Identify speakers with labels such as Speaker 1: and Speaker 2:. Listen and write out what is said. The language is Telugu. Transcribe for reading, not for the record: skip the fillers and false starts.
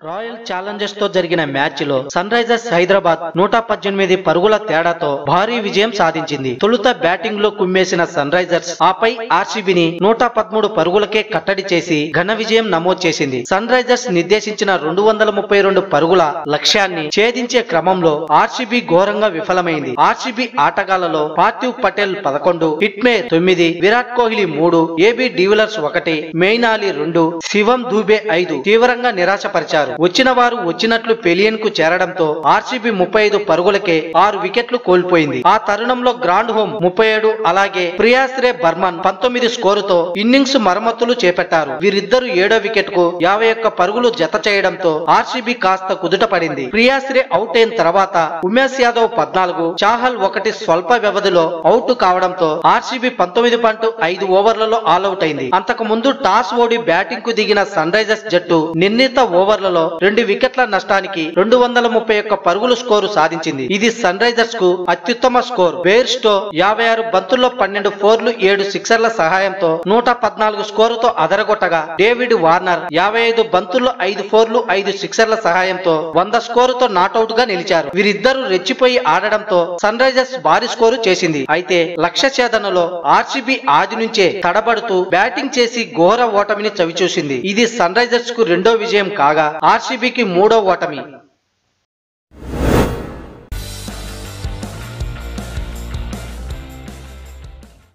Speaker 1: రాయల్ ఛాలెంజర్స్ తో జరిగిన మ్యాచ్ లో సన్ రైజర్స్ హైదరాబాద్ 118 పరుగుల తేడాతో భారీ విజయం సాధించింది. తొలుత బ్యాటింగ్ లో కుమ్మేసిన సన్ రైజర్స్ ఆపై ఆర్సీబీని 113 పరుగులకే కట్టడి చేసి ఘన విజయం నమోదు చేసింది. సన్ రైజర్స్ నిర్దేశించిన 232 పరుగుల లక్ష్యాన్ని ఛేదించే క్రమంలో ఆర్సీబీ ఘోరంగా విఫలమైంది. ఆర్సీబీ ఆటగాళ్లలో Parthiv Patel 11, Hetmyer 9, Virat Kohli 3, AB de Villiers 1, Moeen Ali 2, Shivam Dube 5 తీవ్రంగా నిరాశపరిచారు. వచ్చిన వారు వచ్చినట్లు పెలియన్ కు చేరడంతో ఆర్సీబీ 35 పరుగులకే 6 వికెట్లు కోల్పోయింది. ఆ తరుణంలో గ్రాండ్ హోమ్ 37 అలాగే ప్రియాశ్రే బర్మన్ 19 స్కోరుతో ఇన్నింగ్స్ మరమ్మతులు చేపట్టారు. వీరిద్దరూ 7వ వికెట్ కు 51 పరుగులు జత చేయడంతో ఆర్సీబీ కాస్త కుదుట పడింది. ప్రియాశ్రే అవుట్ అయిన తర్వాత ఉమేష్ యాదవ్ 14, చాహల్ 1 స్వల్ప వ్యవధిలో అవుట్ కావడంతో ఆర్సీబీ 19.5 ఓవర్లలో ఆల్అౌట్ అయింది. అంతకు ముందు టాస్ ఓడి బ్యాటింగ్ కు దిగిన సన్ రైజర్స్ జట్టు నిర్ణీత ఓవర్లలో 2 వికెట్ల నష్టానికి 231 పరుగుల స్కోరు సాధించింది. ఇది సన్ రైజర్స్ కు అత్యుత్తమ స్కోర్. బెయిర్స్టో 56 బంతుల్లో 12 ఫోర్లు 7 సిక్సర్ల సహాయంతో 114 స్కోరుతో అదరగొట్టగా, డేవిడ్ వార్నర్ 55 బంతుల్లో 5 ఫోర్లు 5 సిక్సర్ల సహాయంతో 100 స్కోరుతో నాట్అవుట్ గా నిలిచారు. వీరిద్దరూ రెచ్చిపోయి ఆడడంతో సన్ రైజర్స్ భారీ స్కోరు చేసింది. అయితే లక్ష్య ఛేదనలో ఆర్సీబీ ఆది నుంచే తడబడుతూ బ్యాటింగ్ చేసి ఘోర ఓటమిని చవిచూసింది. ఇది సన్ రైజర్స్ కు రెండో విజయం కాగా ఆర్సీబీకి 3వ ఓటమి.